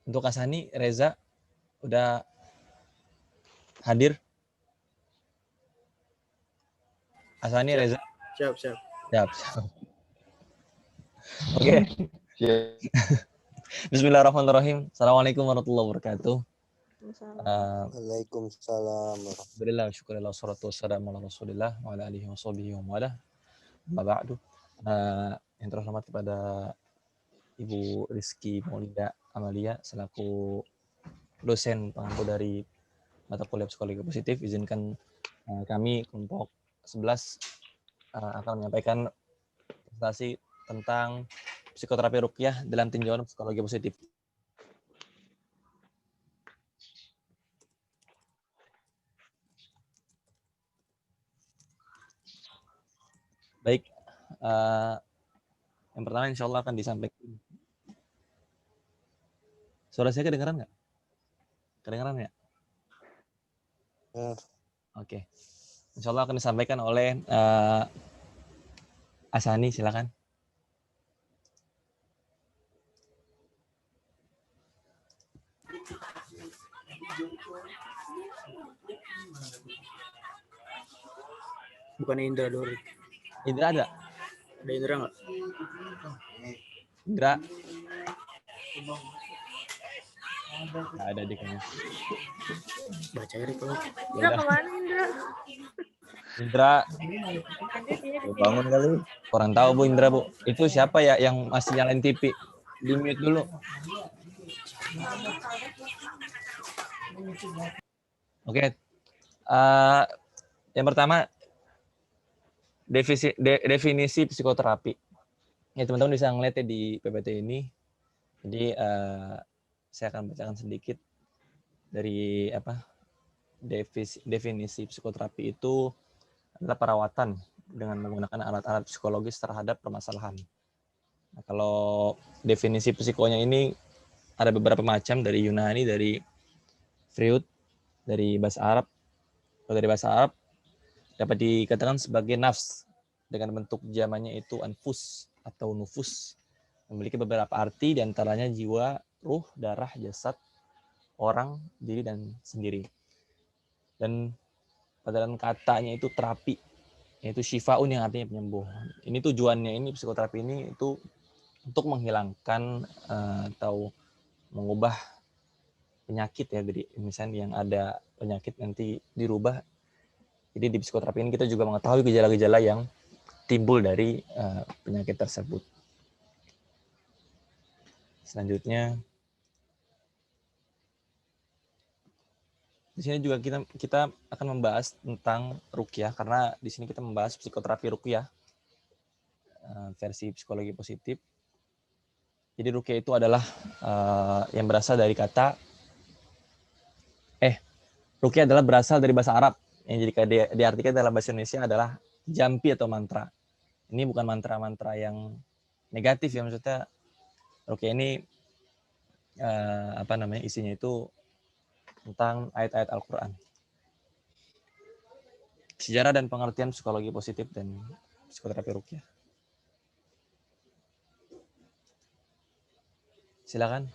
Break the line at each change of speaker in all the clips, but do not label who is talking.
Untuk Asani, Reza udah hadir? Asani,
Siap.
Reza?
Siap.
Siap. Oke. Bismillahirrahmanirrahim. Assalamualaikum warahmatullahi wabarakatuh.
Waalaikumsalam.
Alhamdulillah, syukurillah, wassalatu wassalamu ala rasulillah wa ala alihi wa sahbihi wa wala. Amma ba'du. Yang terhormat kepada Ibu Rizky Maulida Amalia selaku dosen pengampu dari mata kuliah psikologi positif, izinkan kami kelompok 11 akan menyampaikan presentasi tentang psikoterapi ruqyah dalam tinjauan psikologi positif. Baik, yang pertama insya Allah akan disampaikan. Suara saya kedengaran nggak? Kedengaran ya? Oke. Insya Allah akan disampaikan oleh Asani, silakan.
Bukan Indra Dori.
Indra ada?
Ada Indra nggak?
Indra? Nggak ada di kayaknya.
Baca Erik kalau.
Indra kemana Indra?
Indra.
Bangun kali.
Kurang tahu Bu Indra Bu. Itu siapa ya yang masih nyalain TV? Di mute dulu. Oke. Yang pertama definisi psikoterapi. Ya teman-teman bisa ngeliat ya di PPT ini. Jadi saya akan bacakan sedikit dari definisi psikoterapi itu adalah perawatan dengan menggunakan alat-alat psikologis terhadap permasalahan. Nah, kalau definisi psikonya ini ada beberapa macam dari Yunani, dari Freud, dari bahasa Arab. Kalau dari bahasa Arab dapat dikatakan sebagai nafs dengan bentuk jamannya itu anfus atau nufus, memiliki beberapa arti diantaranya jiwa, ruh, darah, jasad, orang, diri, dan sendiri. Dan pada dalam katanya itu terapi, yaitu syifaun yang artinya penyembuh. Ini tujuannya ini psikoterapi ini itu untuk menghilangkan atau mengubah penyakit ya, dari misalnya yang ada penyakit nanti dirubah. Jadi di psikoterapi ini kita juga mengetahui gejala-gejala yang timbul dari penyakit tersebut. Selanjutnya, di sini juga kita akan membahas tentang ruqyah, karena di sini kita membahas psikoterapi ruqyah versi psikologi positif. Jadi ruqyah itu adalah yang berasal dari kata ruqyah adalah berasal dari bahasa Arab yang jika diartikan dalam bahasa Indonesia adalah jampi atau mantra. Ini bukan mantra-mantra yang negatif ya, maksudnya ruqyah ini isinya itu tentang ayat-ayat Al-Quran. Sejarah dan pengertian psikologi positif dan psikoterapi ruqyah. Silakan.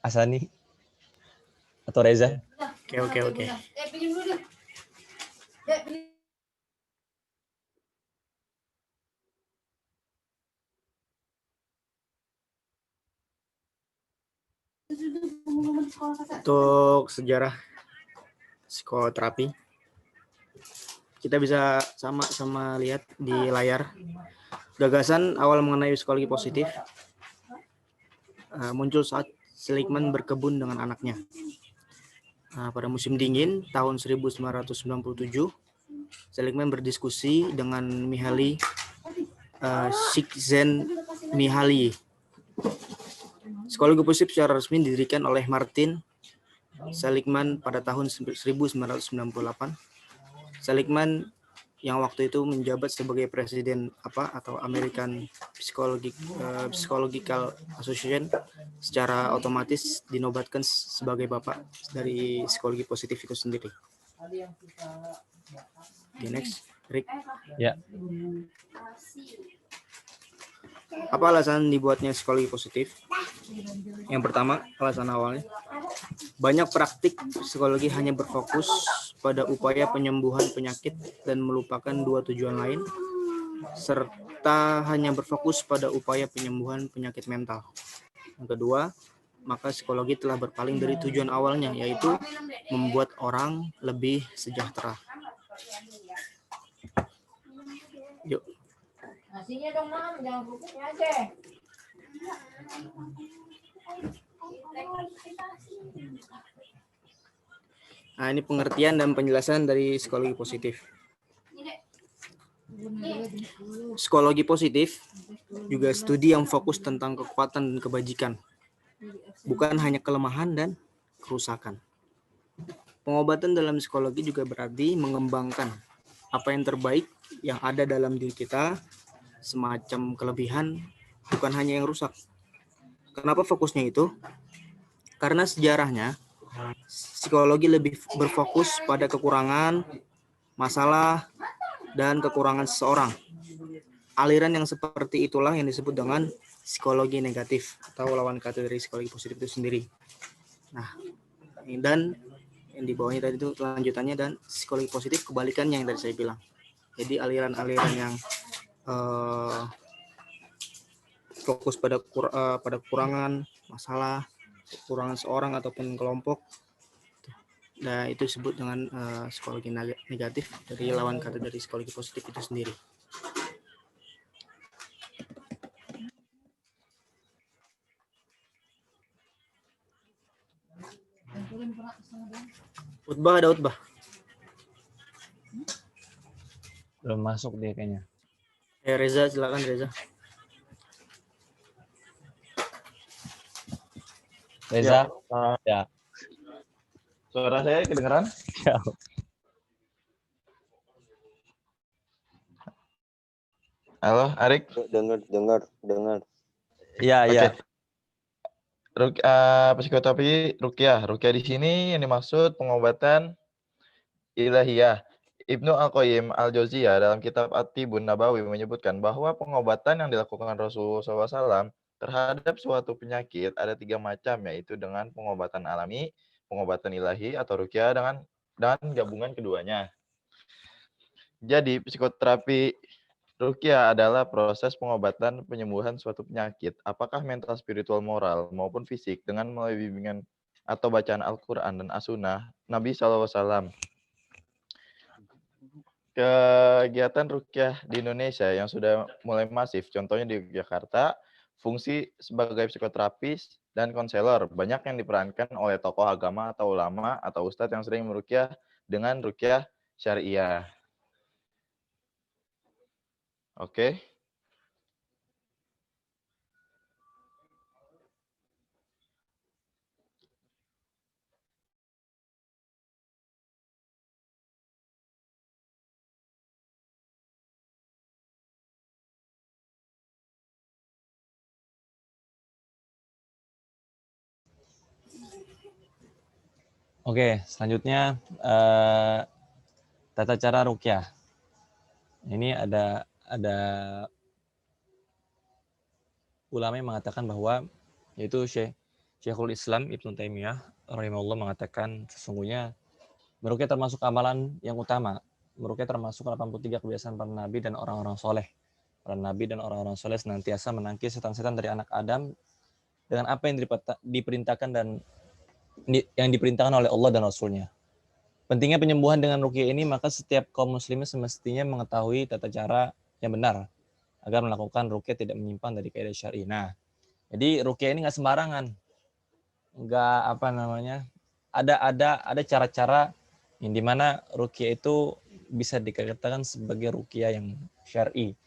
Asani atau Reza.
Oke. Untuk sejarah psikoterapi, kita bisa sama-sama lihat di layar. Gagasan awal mengenai psikologi positif muncul saat Seligman berkebun dengan anaknya. Pada musim dingin tahun 1997, Seligman berdiskusi dengan Mihaly Csikszentmihalyi. Psikologi positif secara resmi didirikan oleh Martin Seligman pada tahun 1998. Seligman yang waktu itu menjabat sebagai presiden atau American Psychological Association secara otomatis dinobatkan sebagai bapak dari psikologi positif itu sendiri. Next, Rick.
Ya.
Apa alasan dibuatnya psikologi positif? Yang pertama, alasan awalnya, banyak praktik psikologi hanya berfokus pada upaya penyembuhan penyakit dan melupakan dua tujuan lain, serta hanya berfokus pada upaya penyembuhan penyakit mental. Yang kedua, maka psikologi telah berpaling dari tujuan awalnya, yaitu membuat orang lebih sejahtera. Yuk.
Nasinya dong, Mam. Jangan kerupuknya aja.
Nah, ini pengertian dan penjelasan dari psikologi positif. Psikologi positif juga studi yang fokus tentang kekuatan dan kebajikan, bukan hanya kelemahan dan kerusakan. Pengobatan dalam psikologi juga berarti mengembangkan apa yang terbaik yang ada dalam diri kita, semacam kelebihan, bukan hanya yang rusak. Kenapa fokusnya itu? Karena sejarahnya, psikologi lebih berfokus pada kekurangan, masalah, dan kekurangan seseorang. Aliran yang seperti itulah yang disebut dengan psikologi negatif atau lawan kata dari psikologi positif itu sendiri. Nah, dan yang di bawahnya tadi itu lanjutannya, dan psikologi positif kebalikannya yang tadi saya bilang. Jadi aliran-aliran yang fokus pada kekurangan, masalah, kekurangan seorang ataupun kelompok, nah itu disebut dengan psikologi negatif dari lawan kata dari psikologi positif itu sendiri. Utbah, ada Utbah?
Belum masuk dia kayaknya.
Reza, silakan Reza.
Reza, ya.
Suara saya kedengeran?
Ya.
Halo, Arik.
Dengar.
Iya, iya.
Oke. Psikoterapi Ruqyah. Ruqyah di sini yang dimaksud pengobatan ilahiyah. Ibnu Al-Qayyim Al-Jauziyah dalam kitab At-Tibun Nabawi menyebutkan bahwa pengobatan yang dilakukan Rasulullah SAW terhadap suatu penyakit ada 3 macam, yaitu dengan pengobatan alami, pengobatan ilahi, atau ruqyah dengan gabungan keduanya. Jadi, psikoterapi ruqyah adalah proses pengobatan penyembuhan suatu penyakit, apakah mental, spiritual, moral, maupun fisik, dengan melalui bimbingan atau bacaan Al-Quran dan As-Sunnah Nabi SAW. Kegiatan ruqyah di Indonesia yang sudah mulai masif, contohnya di Yogyakarta, fungsi sebagai psikoterapis dan konselor banyak yang diperankan oleh tokoh agama atau ulama atau ustadz yang sering meruqyah dengan ruqyah syariah. Oke.
Oke, selanjutnya tata cara ruqyah. Ini ada ulama yang mengatakan bahwa, yaitu Syekhul Islam Ibnu Taimiyah rahimahullah mengatakan sesungguhnya meruqyah termasuk amalan yang utama. Meruqyah termasuk 83 kebiasaan para nabi dan orang-orang soleh. Para nabi dan orang-orang soleh senantiasa menangkis setan-setan dari anak Adam dengan apa yang diperintahkan dan yang diperintahkan oleh Allah dan Rasulnya. Pentingnya penyembuhan dengan ruqyah ini, maka setiap kaum muslimin semestinya mengetahui tata cara yang benar agar melakukan ruqyah tidak menyimpang dari kaidah syar'i. Nah, jadi ruqyah ini nggak sembarangan, nggak ada cara-cara yang dimana ruqyah itu bisa dikatakan sebagai ruqyah yang syar'i.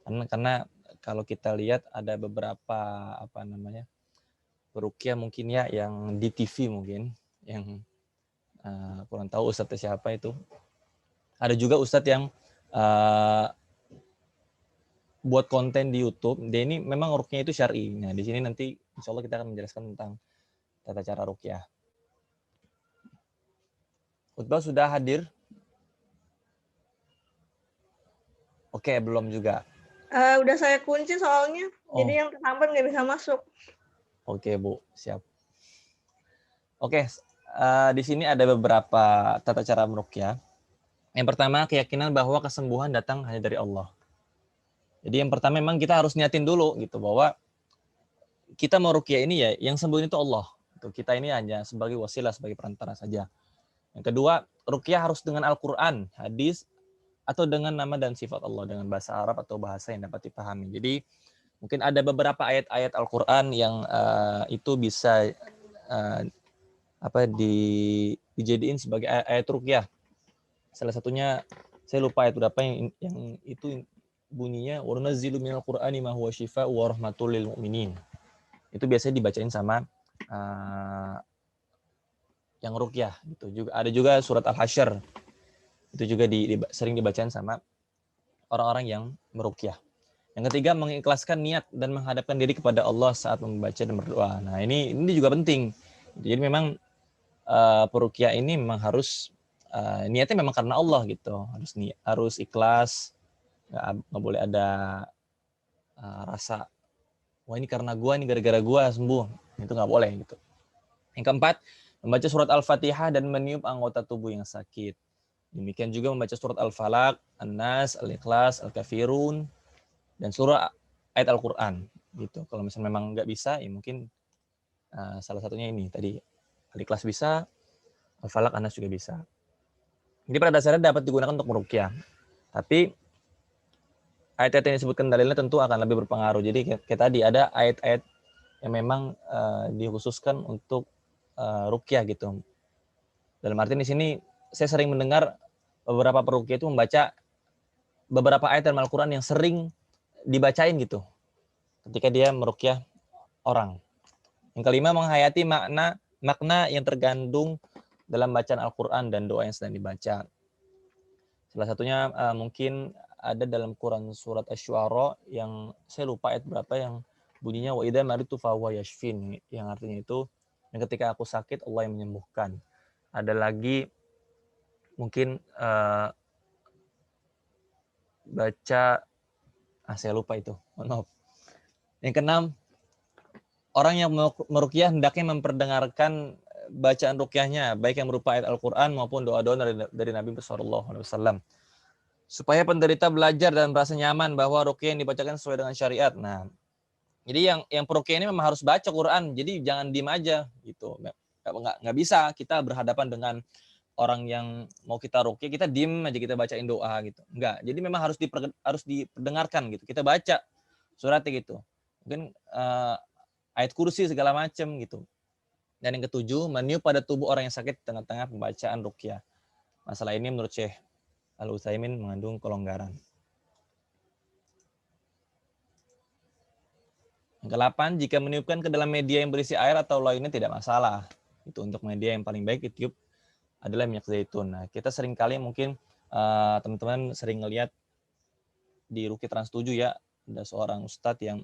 Karena kalau kita lihat ada beberapa ruqyah mungkin ya yang di TV mungkin yang kurang tahu ustadznya siapa itu. Ada juga ustadz yang buat konten di YouTube. Dia ini memang ruqyah itu syar'i. Nah, di sini nanti insya Allah kita akan menjelaskan tentang tata cara ruqyah. Utbah sudah hadir? Oke, belum juga.
Udah saya kunci soalnya, jadi yang tersambar nggak bisa masuk.
Oke, Bu. Siap. Oke, di sini ada beberapa tata cara meruqyah. Yang pertama, keyakinan bahwa kesembuhan datang hanya dari Allah. Jadi yang pertama memang kita harus niatin dulu gitu bahwa kita mau ruqyah ini ya yang sembuhin itu Allah. Kita ini hanya sebagai wasilah, sebagai perantara saja. Yang kedua, ruqyah harus dengan Al-Qur'an, hadis, atau dengan nama dan sifat Allah dengan bahasa Arab atau bahasa yang dapat dipahami. Jadi mungkin ada beberapa ayat-ayat Al-Qur'an yang itu bisa dijadiin sebagai ayat ruqyah. Salah satunya saya lupa ayat berapa yang itu bunyinya wa nunazzilu minal qur'ani ma huwa syifaa'un wa rahmatul lil mu'minin. Itu biasanya dibacain sama yang ruqyah gitu. Juga ada juga surat Al-Hasyr. Itu juga sering dibacain sama orang-orang yang meruqyah. Yang ketiga, mengikhlaskan niat dan menghadapkan diri kepada Allah saat membaca dan berdoa. Nah, ini juga penting. Jadi memang peruqyah ini memang harus niatnya memang karena Allah gitu. Harus ikhlas. Nggak boleh ada rasa wah ini karena gua, ini gara-gara gua sembuh. Itu nggak boleh gitu. Yang keempat, membaca surat Al-Fatihah dan meniup anggota tubuh yang sakit. Demikian juga membaca surat Al-Falaq, An-Nas, Al-Ikhlas, Al-Kafirun, dan surah ayat Al-Quran. Gitu. Kalau misalnya memang nggak bisa, ya mungkin salah satunya ini tadi. Al-Ikhlas bisa, Al-Falaq, An-Nas juga bisa. Jadi pada dasarnya dapat digunakan untuk meruqyah. Tapi ayat-ayat yang disebutkan dalilnya tentu akan lebih berpengaruh. Jadi kayak tadi ada ayat-ayat yang memang dikhususkan untuk ruqyah gitu. Dalam arti di sini saya sering mendengar beberapa peruqyah itu membaca beberapa ayat dalam Al-Quran yang sering dibacain gitu ketika dia meruqyah orang. Yang kelima, menghayati makna yang tergandung dalam bacaan Al-Quran dan doa yang sedang dibaca. Salah satunya mungkin ada dalam Quran surat Asy-Syu'ara yang saya lupa ayat berapa yang bunyinya wa idza maritu fa huwa yashfin, yang artinya itu yang ketika aku sakit Allah yang menyembuhkan. Ada lagi mungkin baca saya lupa itu. Maaf. Yang keenam, orang yang meruqyah hendaknya memperdengarkan bacaan ruqyahnya baik yang berupa ayat Al-Qur'an maupun doa-doa dari Nabi sallallahu alaihi wasallam. Supaya penderita belajar dan merasa nyaman bahwa ruqyah yang dibacakan sesuai dengan syariat. Nah, jadi yang peruqyah ini memang harus baca Quran. Jadi jangan diem aja gitu. Nggak bisa kita berhadapan dengan orang yang mau kita ruqyah, kita diem aja kita bacain doa gitu. Enggak. Jadi memang harus diperdengarkan gitu. Kita baca suratnya gitu. Mungkin ayat kursi segala macam gitu. Dan yang ketujuh, meniup pada tubuh orang yang sakit di tengah-tengah pembacaan ruqyah. Masalah ini menurut Syekh Al-Utsaimin mengandung kelonggaran. Yang ke-8, jika meniupkan ke dalam media yang berisi air atau lainnya tidak masalah. Itu untuk media yang paling baik ditiup adalah minyak zaitun. Nah, kita sering kali mungkin teman-teman sering ngelihat di Ruqyah Trans 7 ya, ada seorang ustadz yang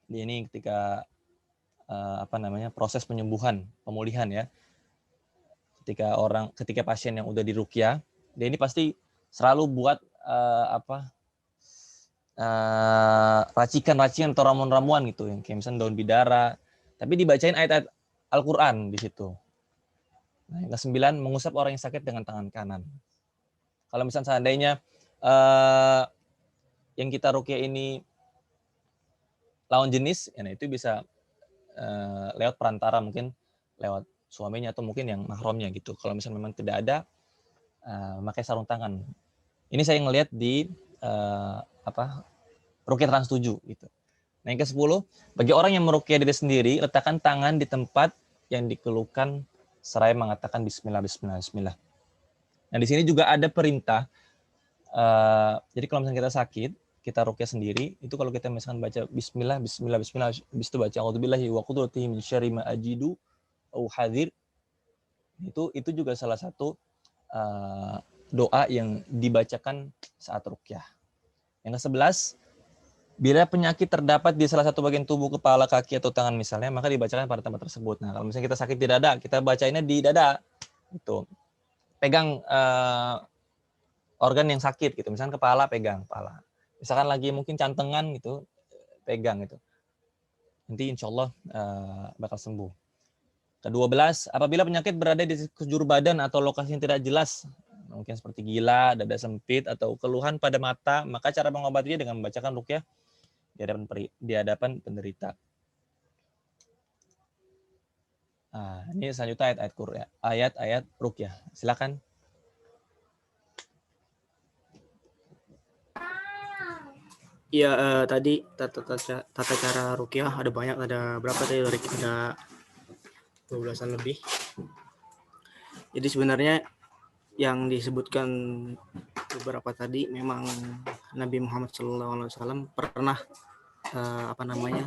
dia ini ketika proses penyembuhan, pemulihan ya. Ketika pasien yang udah diruqyah, dia ini pasti selalu buat racikan-racikan atau ramuan-ramuan gitu yang kayak misalnya daun bidara, tapi dibacain ayat-ayat Al-Qur'an di situ. Nah, yang ke-9, mengusap orang yang sakit dengan tangan kanan. Kalau misalnya seandainya yang kita ruqyah ini lawan jenis, ya, nah itu bisa lewat perantara, mungkin lewat suaminya atau mungkin yang mahramnya gitu. Kalau misalnya memang tidak ada, pakai sarung tangan. Ini saya ngelihat di Ruqyah Trans 7 gitu. Nah, yang ke-10, bagi orang yang meruqyah diri sendiri, letakkan tangan di tempat yang dikeluhkan seraya mengatakan bismillah, bismillah, bismillah. Nah, di sini juga ada perintah. Jadi kalau misalnya kita sakit, kita ruqyah sendiri, itu kalau kita misalkan baca bismillah, bismillah, bismillah, habis itu baca a'udzubillahi wa qudratihi min syarri ma ajidu au hadir. Itu juga salah satu doa yang dibacakan saat ruqyah. Yang ke-11, bila penyakit terdapat di salah satu bagian tubuh, kepala, kaki, atau tangan misalnya, maka dibacakan pada tempat tersebut. Nah, kalau misalnya kita sakit di dada, kita bacainnya di dada. Itu. Pegang organ yang sakit gitu. Misalnya kepala, pegang kepala. Misalkan lagi mungkin cantengan gitu, pegang gitu. Nanti insya Allah bakal sembuh. Ke-12, apabila penyakit berada di sekujur badan atau lokasi yang tidak jelas, mungkin seperti gila, dada sempit, atau keluhan pada mata, maka cara mengobatinya dengan membacakan ruqyah di hadapan penderita. Nah, ini selanjutnya ayat-ayat ruqyah. Silakan.
Iya, tadi tata cara ruqyah ada banyak, ada berapa tadi? Ada 12-an lebih. Jadi sebenarnya yang disebutkan beberapa tadi memang Nabi Muhammad SAW pernah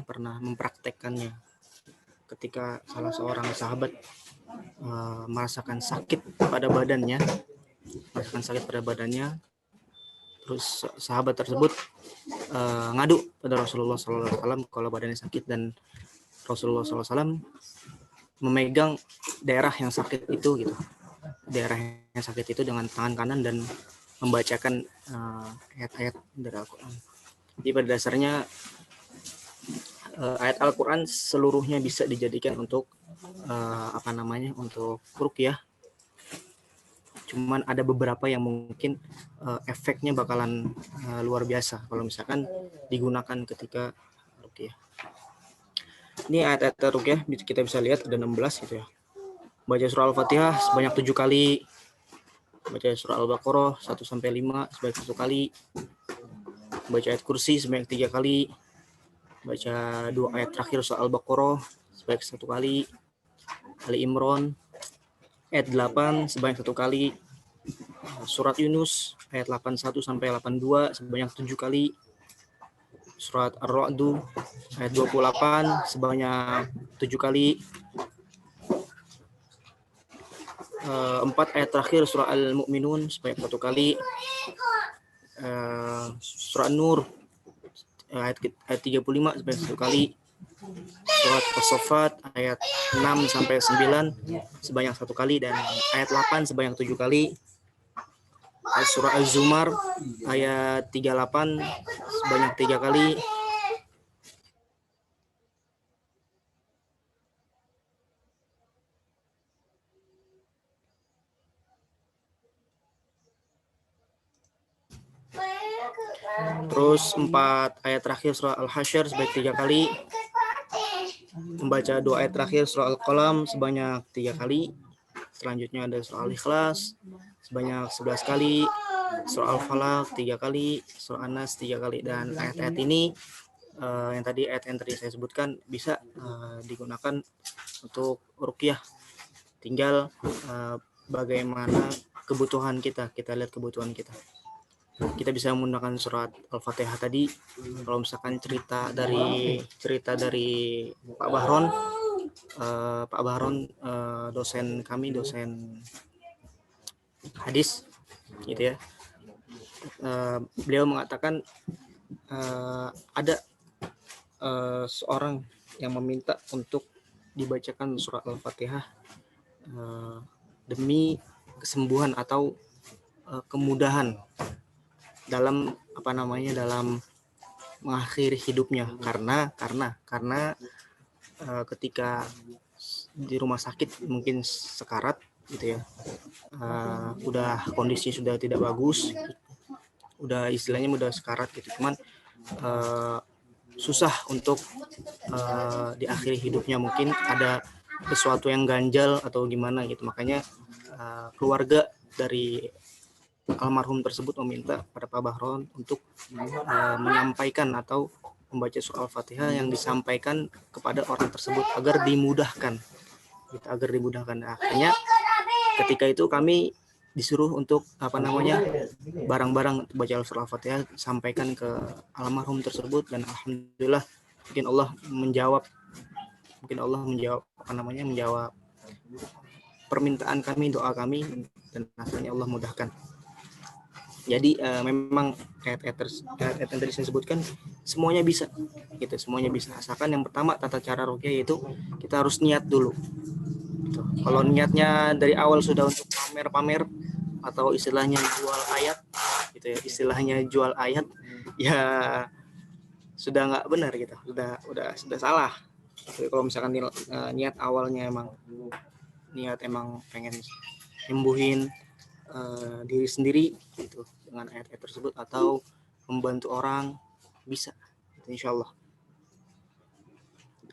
pernah mempraktekkannya ketika salah seorang sahabat merasakan sakit pada badannya, terus sahabat tersebut ngadu pada Rasulullah SAW kalau badannya sakit, dan Rasulullah SAW memegang daerah yang sakit itu dengan tangan kanan dan membacakan ayat-ayat dari Al-Quran. Jadi pada dasarnya ayat Al-Quran seluruhnya bisa dijadikan untuk untuk ruqyah. Cuman ada beberapa yang mungkin efeknya bakalan luar biasa kalau misalkan digunakan ketika ruqyah. Ini ayat-ayat ruqyah kita bisa lihat ada 16 gitu ya. Baca surah Al-Fatihah sebanyak 7 kali. Baca surah Al-Baqarah 1-5 sebanyak 1 kali. Baca ayat kursi sebanyak 3 kali. Baca 2 ayat terakhir surah Al-Baqarah sebanyak 1 kali. Ali Imran ayat 8 sebanyak 1 kali. Surat Yunus ayat 81-82 sebanyak 7 kali. Surat Ar-Ra'd ayat 28 sebanyak 7 kali. 4 ayat terakhir surah Al-Mu'minun sebanyak 1 kali. Surah An-Nur ayat 35 sebanyak 1 kali. Surat As-Saffat ayat 6-9 sebanyak 1 kali, dan ayat 8 sebanyak 7 kali. Surah Az-Zumar ayat 38 sebanyak 3 kali. Terus 4 ayat terakhir surah Al-Hasyr sebanyak 3 kali. Membaca 2 ayat terakhir surah Al-Qalam sebanyak 3 kali. Selanjutnya ada surah Al-Ikhlas sebanyak 11 kali. Surah Al-Falaq 3 kali. Surah An-Nas 3 kali. Dan ayat-ayat ini yang tadi saya sebutkan bisa digunakan untuk ruqyah. Tinggal bagaimana kebutuhan kita lihat kebutuhan kita. Kita bisa menggunakan surat Al-Fatihah tadi. Kalau misalkan cerita dari Pak Bahron, dosen kami, dosen hadis gitu ya. Beliau mengatakan ada seorang yang meminta untuk dibacakan surat Al-Fatihah demi kesembuhan atau kemudahan dalam dalam mengakhiri hidupnya, karena ketika di rumah sakit mungkin sekarat gitu ya, udah kondisi sudah tidak bagus, udah istilahnya udah sekarat gitu, cuman susah untuk diakhiri hidupnya, mungkin ada sesuatu yang ganjal atau gimana gitu, makanya keluarga dari almarhum tersebut meminta pada Pak Bahron untuk menyampaikan atau membaca surah Al-Fatihah yang disampaikan kepada orang tersebut agar dimudahkan gitu, Akhirnya ketika itu kami disuruh untuk barang-barang baca surah Al-Fatihah sampaikan ke almarhum tersebut, dan alhamdulillah mungkin Allah menjawab menjawab permintaan kami, doa kami, dan akhirnya Allah mudahkan. Jadi memang ayat-ayat yang tadi saya sebutkan semuanya bisa gitu, asalkan yang pertama tata cara ruqyah yaitu kita harus niat dulu gitu. Kalau niatnya dari awal sudah untuk pamer-pamer atau istilahnya jual ayat gitu ya, ya sudah nggak benar gitu, sudah salah. Tapi kalau misalkan niat awalnya niat emang pengen nyembuhin diri sendiri gitu dengan ayat-ayat tersebut atau membantu orang, bisa insya Allah.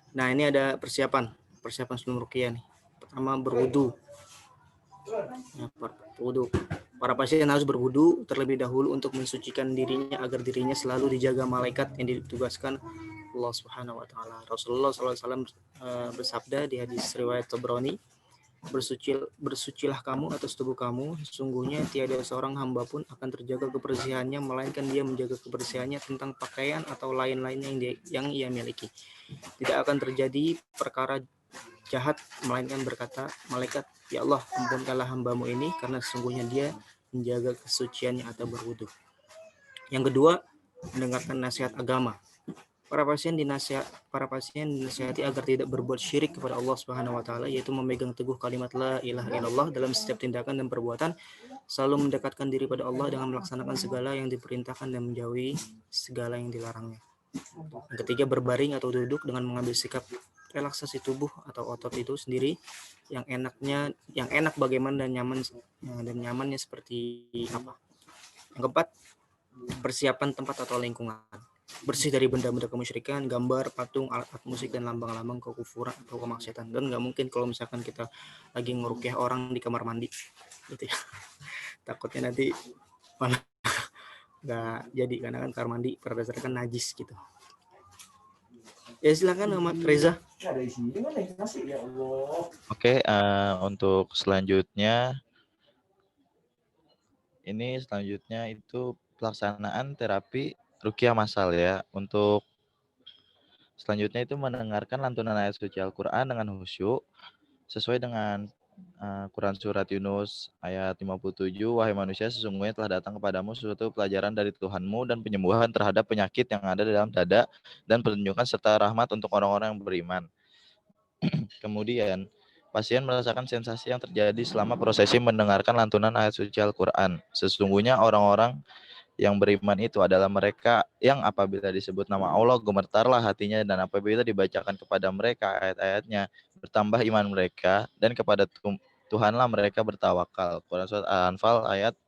Nah, ini ada persiapan sebelum ruqyah nih. Pertama, berwudu. Ya, berwudu. Para pasien harus berwudu terlebih dahulu untuk mensucikan dirinya agar dirinya selalu dijaga malaikat yang ditugaskan Allah Subhanahu wa taala. Rasulullah SAW bersabda di hadis riwayat Tabrani, bersucilah kamu atas tubuh kamu, sesungguhnya tiada seorang hamba pun akan terjaga kebersihannya melainkan dia menjaga kebersihannya tentang pakaian atau lain-lainnya yang ia miliki. Tidak akan terjadi perkara jahat melainkan berkata malaikat, ya Allah, ampunkanlah hambamu ini karena sesungguhnya dia menjaga kesuciannya atau berwudu. Yang kedua, mendengarkan nasihat agama. Para pasien dinasihati agar tidak berbuat syirik kepada Allah Subhanahu wa taala, yaitu memegang teguh kalimat la ilaha illallah dalam setiap tindakan dan perbuatan, selalu mendekatkan diri pada Allah dengan melaksanakan segala yang diperintahkan dan menjauhi segala yang dilarangnya. Yang ketiga, berbaring atau duduk dengan mengambil sikap relaksasi tubuh atau otot itu sendiri yang enak bagaimana dan nyamannya seperti apa. Yang keempat, persiapan tempat atau lingkungan. Bersih dari benda-benda kemusyrikan, gambar, patung, alat musik, dan lambang-lambang kekufuran atau kemaksiatan. Dan nggak mungkin kalau misalkan kita lagi ngerukyah orang di kamar mandi, gitu ya. Takutnya nanti malah nggak jadi, karena kan kamar mandi pada dasarnya kan najis gitu. Ya silakan Ahmad Reza.
Oke, untuk selanjutnya itu pelaksanaan terapi ruqyah massal ya. Untuk selanjutnya itu mendengarkan lantunan ayat suci Al-Qur'an dengan khusyuk sesuai dengan Quran surat Yunus ayat 57, wahai manusia sesungguhnya telah datang kepadamu suatu pelajaran dari Tuhanmu dan penyembuhan terhadap penyakit yang ada dalam dada dan petunjukan serta rahmat untuk orang-orang yang beriman. Kemudian pasien merasakan sensasi yang terjadi selama prosesi mendengarkan lantunan ayat suci Al-Quran. Sesungguhnya orang-orang yang beriman itu adalah mereka yang apabila disebut nama Allah gemetarlah hatinya, dan apabila dibacakan kepada mereka ayat-ayatnya bertambah iman mereka, dan kepada Tuhanlah mereka bertawakal. Quran surat Al-Anfal ayat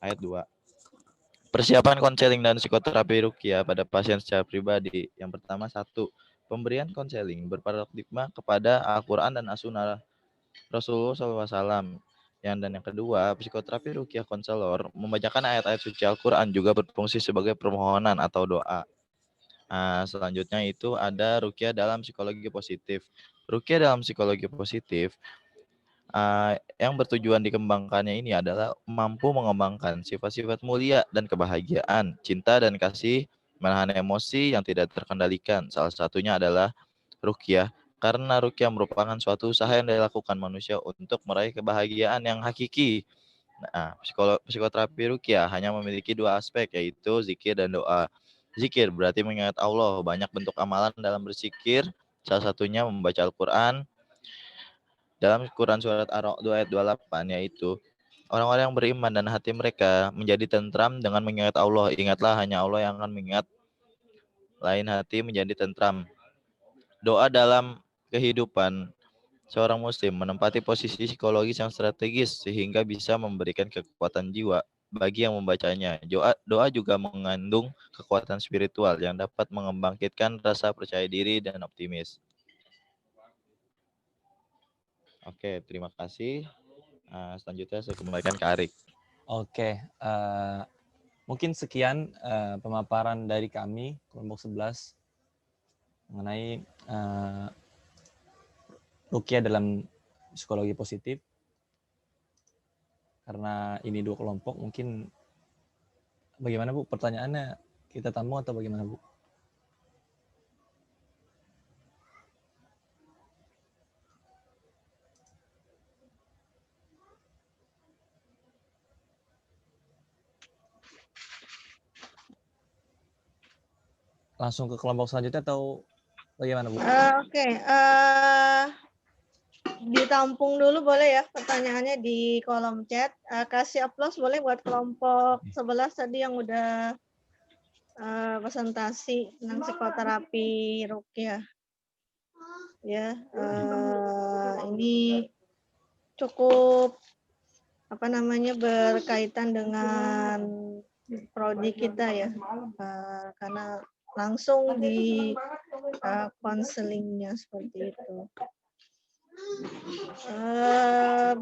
2. Persiapan konseling dan psikoterapi ruqyah pada pasien secara pribadi. Yang pertama, 1. Pemberian konseling berparadigma kepada Al-Quran dan As-Sunnah Rasulullah SAW. Dan yang kedua, psikoterapi ruqyah konselor membacakan ayat-ayat suci Al-Quran juga berfungsi sebagai permohonan atau doa. Selanjutnya itu ada ruqyah dalam psikologi positif. Ruqyah dalam psikologi positif yang bertujuan dikembangkannya ini adalah mampu mengembangkan sifat-sifat mulia dan kebahagiaan, cinta dan kasih, menahan emosi yang tidak terkendalikan. Salah satunya adalah ruqyah, karena ruqyah merupakan suatu usaha yang dilakukan manusia untuk meraih kebahagiaan yang hakiki. Nah, psikoterapi ruqyah hanya memiliki dua aspek, yaitu zikir dan doa. Zikir berarti mengingat Allah, banyak bentuk amalan dalam berzikir, salah satunya membaca Al-Quran. Dalam Quran surat Ar-Ra'd ayat 28, yaitu orang-orang yang beriman dan hati mereka menjadi tentram dengan mengingat Allah. Ingatlah, hanya Allah yang akan mengingat, lain hati menjadi tentram. Doa dalam kehidupan seorang muslim menempati posisi psikologis yang strategis sehingga bisa memberikan kekuatan jiwa bagi yang membacanya. Doa juga mengandung kekuatan spiritual yang dapat mengembangkitkan rasa percaya diri dan optimis. Oke, terima kasih. Selanjutnya saya kembalikan ke Arik.
Oke, mungkin sekian pemaparan dari kami kelompok 11 mengenai ruqyah dalam psikologi positif. Karena ini dua kelompok, mungkin bagaimana Bu pertanyaannya, kita tamu atau bagaimana Bu? Langsung ke kelompok selanjutnya atau bagaimana Bu?
Oke, ditampung dulu boleh ya pertanyaannya di kolom chat. Kasih aplaus boleh buat kelompok 11 tadi yang udah presentasi tentang psikoterapi Ruqyah. Ya, ini cukup berkaitan dengan prodi kita ya, karena langsung di konselingnya seperti itu.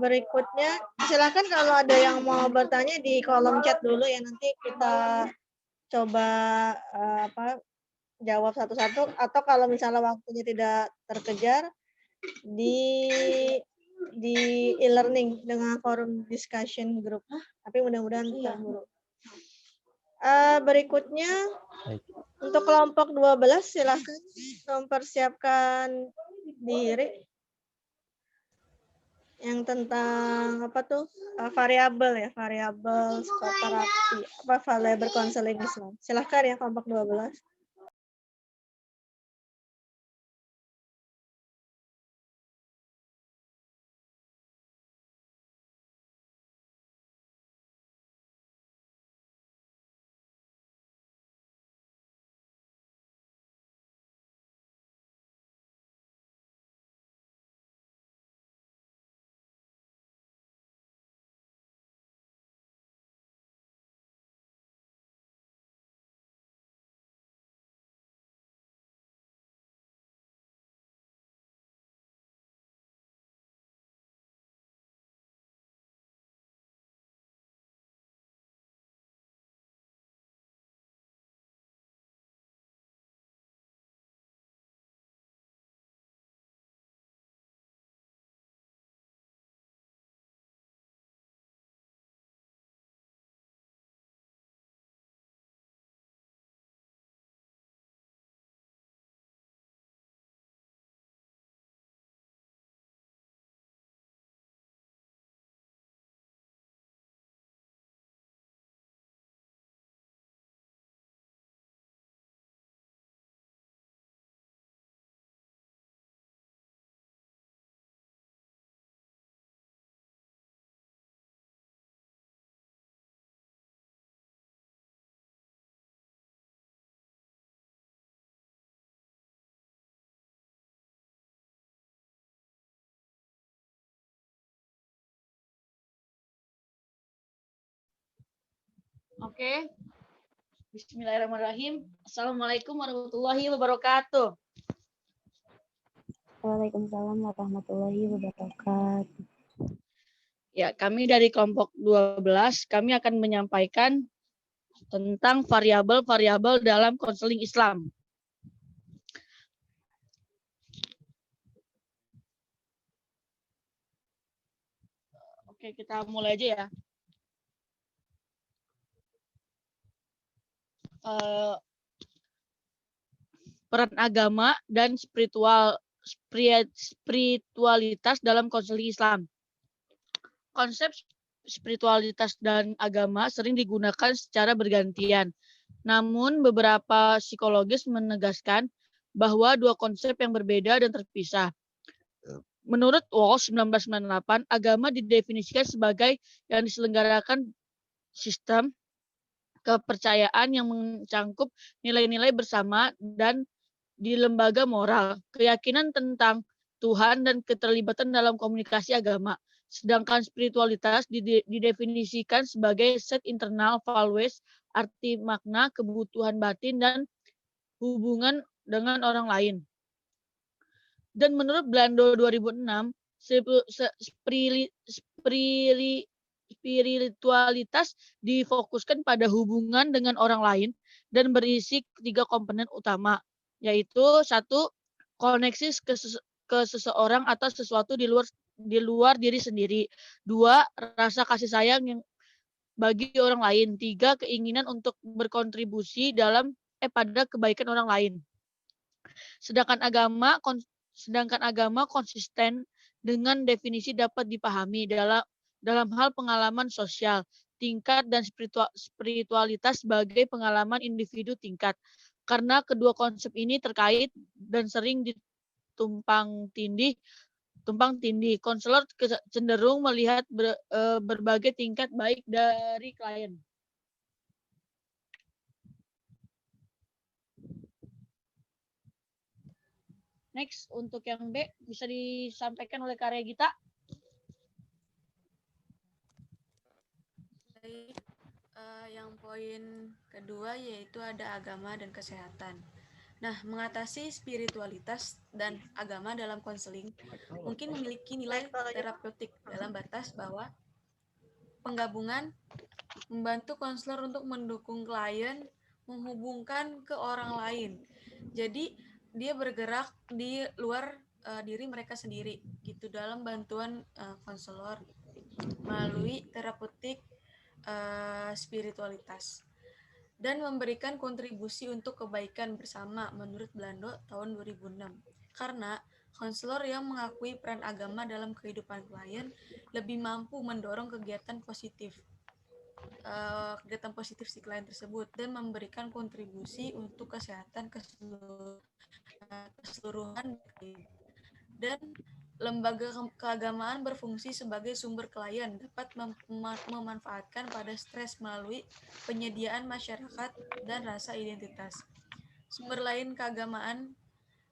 Berikutnya silakan kalau ada yang mau bertanya di kolom chat dulu ya, nanti kita coba jawab satu-satu, atau kalau misalnya waktunya tidak terkejar di e-learning dengan forum discussion group, tapi mudah-mudahan terburu. Berikutnya
Baik.
untuk kelompok 12 silakan mempersiapkan diri yang tentang variabel psikoterapi, variabel konseling Islam. Silakan ya kelompok 12.
Oke. Bismillahirrahmanirrahim. Assalamualaikum warahmatullahi wabarakatuh.
Waalaikumsalam warahmatullahi wabarakatuh.
Ya, kami dari kelompok 12, kami akan menyampaikan tentang variabel-variabel dalam konseling Islam. Oke, kita mulai aja ya. Peran agama dan spiritualitas dalam konseling Islam. Konsep spiritualitas dan agama sering digunakan secara bergantian. Namun beberapa psikologis menegaskan bahwa dua konsep yang berbeda dan terpisah. Menurut Walsh 1998, agama didefinisikan sebagai yang diselenggarakan sistem kepercayaan yang mencangkup nilai-nilai bersama dan di lembaga moral, keyakinan tentang Tuhan dan keterlibatan dalam komunikasi agama. Sedangkan spiritualitas didefinisikan sebagai set internal values, arti makna, kebutuhan batin, dan hubungan dengan orang lain. Dan menurut Blando 2006, spiritualitas difokuskan pada hubungan dengan orang lain dan berisi 3 komponen utama, yaitu 1. Koneksi ke seseorang atau sesuatu di luar diri sendiri. 2. Rasa kasih sayang yang bagi orang lain. 3. Keinginan untuk berkontribusi pada kebaikan orang lain. Sedangkan agama konsisten dengan definisi dapat dipahami dalam hal pengalaman sosial, tingkat, dan spiritualitas sebagai pengalaman individu tingkat. Karena kedua konsep ini terkait dan sering tumpang tindih, konselor cenderung melihat berbagai tingkat baik dari klien. Next, untuk yang B bisa disampaikan oleh Kak Regita.
Baik, yang poin kedua yaitu ada agama dan kesehatan. Nah, mengatasi spiritualitas dan agama dalam konseling mungkin memiliki nilai terapeutik dalam batas bahwa penggabungan membantu konselor untuk mendukung klien menghubungkan ke orang lain. Jadi dia bergerak di luar diri mereka sendiri gitu dalam bantuan konselor melalui terapeutik spiritualitas dan memberikan kontribusi untuk kebaikan bersama menurut Blando tahun 2006. Karena konselor yang mengakui peran agama dalam kehidupan klien lebih mampu mendorong kegiatan positif si klien tersebut dan memberikan kontribusi untuk kesehatan keseluruhan. Dan lembaga keagamaan berfungsi sebagai sumber klien dapat memanfaatkan pada stres melalui penyediaan masyarakat dan rasa identitas. Sumber lain keagamaan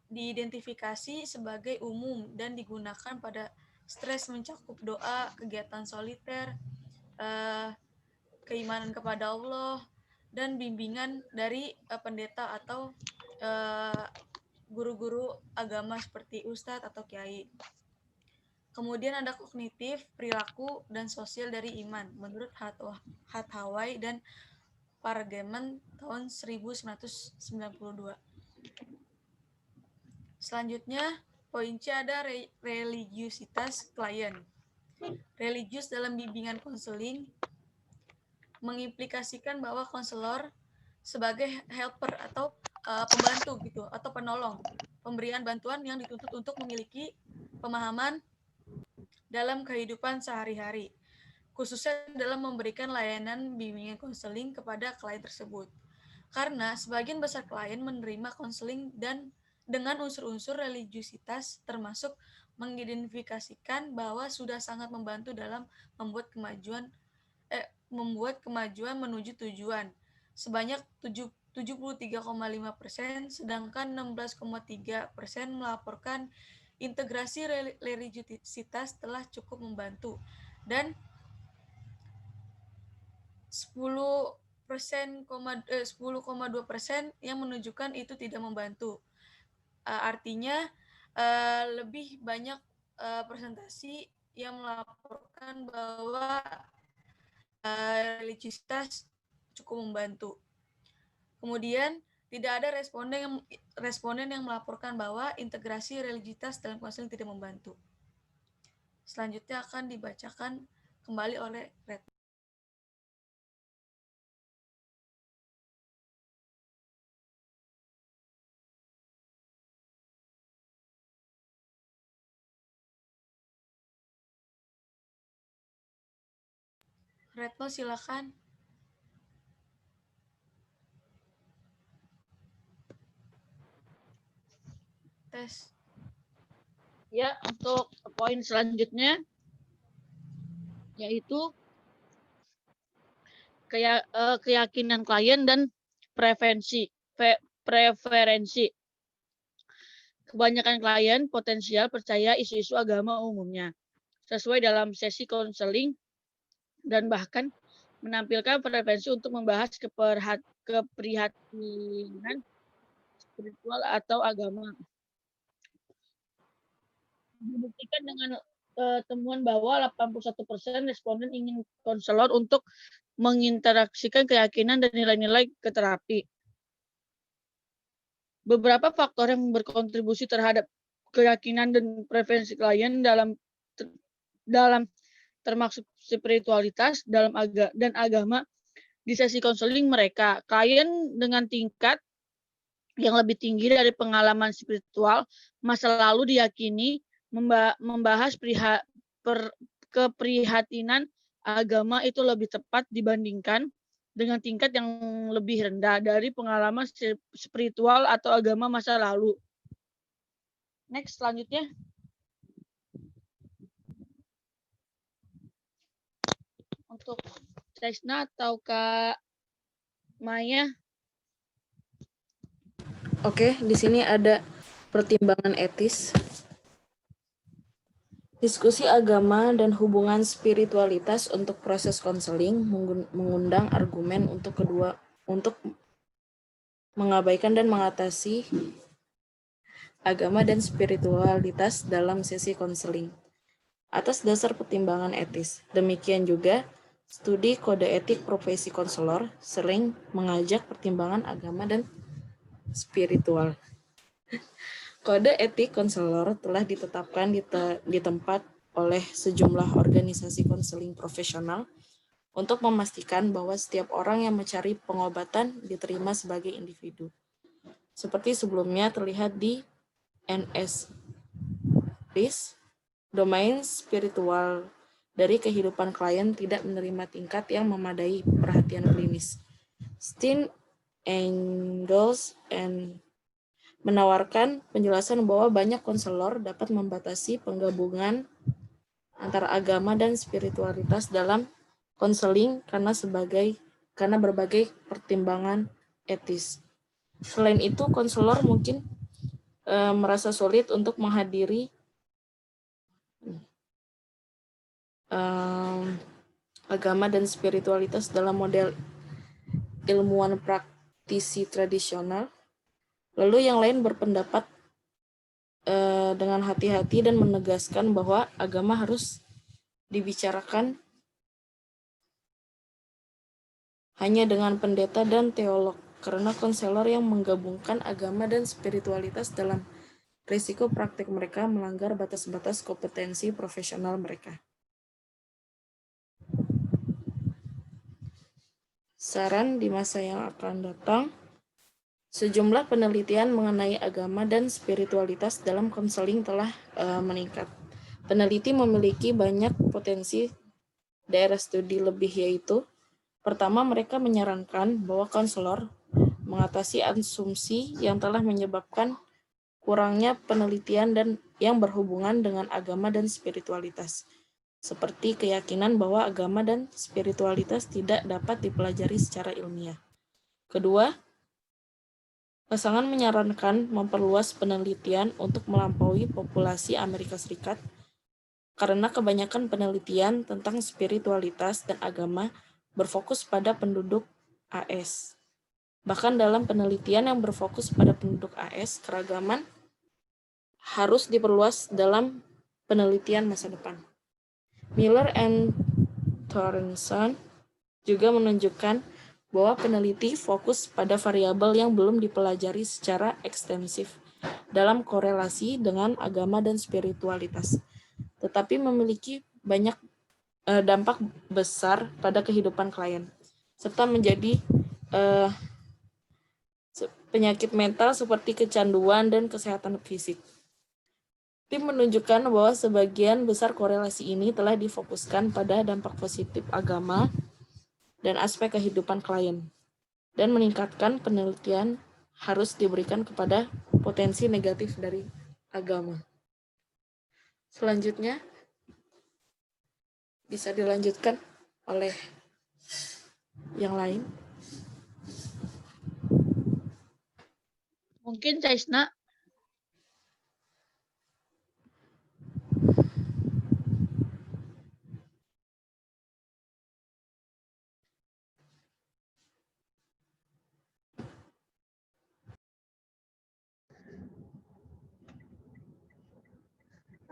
diidentifikasi sebagai umum dan digunakan pada stres mencakup doa, kegiatan soliter, keimanan kepada Allah, dan bimbingan dari pendeta atau guru-guru agama seperti ustadz atau kiai. Kemudian ada kognitif, perilaku, dan sosial dari iman menurut Hathaway dan Pargeman tahun 1992. Selanjutnya, poin C ada religiusitas klien. Religius dalam bimbingan konseling mengimplikasikan bahwa konselor sebagai helper atau pembantu gitu atau penolong pemberian bantuan yang dituntut untuk memiliki pemahaman dalam kehidupan sehari-hari, khususnya dalam memberikan layanan bimbingan konseling kepada klien tersebut. Karena sebagian besar klien menerima konseling dan dengan unsur-unsur religiusitas termasuk mengidentifikasikan bahwa sudah sangat membantu dalam membuat kemajuan menuju tujuan sebanyak 73,5%, sedangkan 16,3% melaporkan integrasi religiusitas telah cukup membantu, dan 10,2% yang menunjukkan itu tidak membantu. Artinya lebih banyak presentasi yang melaporkan bahwa religiusitas cukup membantu. Kemudian tidak ada responden yang melaporkan bahwa integrasi religiusitas dalam konseling tidak membantu. Selanjutnya akan dibacakan kembali oleh Retno. Retno, silakan. Tes.
Ya, untuk poin selanjutnya yaitu keyakinan klien dan preferensi. Kebanyakan klien potensial percaya isu-isu agama umumnya, sesuai dalam sesi konseling dan bahkan menampilkan preferensi untuk membahas keprihatinan spiritual atau agama. Dibuktikan dengan temuan bahwa 81% responden ingin konselor untuk menginteraksikan keyakinan dan nilai-nilai ke terapi. Beberapa faktor yang berkontribusi terhadap keyakinan dan preferensi klien dalam termasuk spiritualitas dan agama di sesi konseling mereka. Klien dengan tingkat yang lebih tinggi dari pengalaman spiritual masa lalu diyakini membahas keprihatinan agama itu lebih tepat dibandingkan dengan tingkat yang lebih rendah dari pengalaman spiritual atau agama masa lalu. Next, selanjutnya. Untuk Tresna atau Kak Maya.
Oke, di sini ada
pertimbangan etis, diskusi agama dan hubungan spiritualitas untuk proses konseling mengundang argumen untuk mengabaikan dan mengatasi agama dan spiritualitas dalam sesi konseling atas dasar pertimbangan etis. Demikian juga studi kode etik profesi konselor sering mengajak pertimbangan agama dan spiritual. Kode etik konselor telah ditetapkan di tempat oleh sejumlah organisasi konseling profesional untuk memastikan bahwa setiap orang yang mencari pengobatan diterima sebagai individu. Seperti sebelumnya terlihat di NS RIS, domain spiritual dari kehidupan klien tidak menerima tingkat yang memadai perhatian klinis. Steen, Engels, and menawarkan penjelasan bahwa banyak konselor dapat membatasi penggabungan antara agama dan spiritualitas dalam konseling karena berbagai pertimbangan etis. Selain itu, konselor mungkin merasa sulit untuk menghadiri agama dan spiritualitas dalam model ilmuwan praktisi tradisional. Lalu yang lain berpendapat dengan hati-hati dan menegaskan bahwa agama harus dibicarakan hanya dengan pendeta dan teolog, karena konselor yang menggabungkan agama dan spiritualitas dalam risiko praktik mereka melanggar batas-batas kompetensi profesional mereka. Saran di masa yang akan datang, sejumlah penelitian mengenai agama dan spiritualitas dalam konseling telah meningkat. Peneliti memiliki banyak potensi daerah studi lebih, yaitu pertama, mereka menyarankan bahwa konselor mengatasi asumsi yang telah menyebabkan kurangnya penelitian dan yang berhubungan dengan agama dan spiritualitas, seperti keyakinan bahwa agama dan spiritualitas tidak dapat dipelajari secara ilmiah. Kedua, pasangan menyarankan memperluas penelitian untuk melampaui populasi Amerika Serikat, karena kebanyakan penelitian tentang spiritualitas dan agama berfokus pada penduduk AS. Bahkan dalam penelitian yang berfokus pada penduduk AS, keragaman harus diperluas dalam penelitian masa depan. Miller and Thorenson juga menunjukkan bahwa peneliti fokus pada variabel yang belum dipelajari secara ekstensif dalam korelasi dengan agama dan spiritualitas, tetapi memiliki banyak dampak besar pada kehidupan klien, serta menjadi penyakit mental seperti kecanduan dan kesehatan fisik. Tim menunjukkan bahwa sebagian besar korelasi ini telah difokuskan pada dampak positif agama dan aspek kehidupan klien, dan meningkatkan penelitian harus diberikan kepada potensi negatif dari agama. Selanjutnya, bisa dilanjutkan oleh yang lain.
Mungkin Caisna.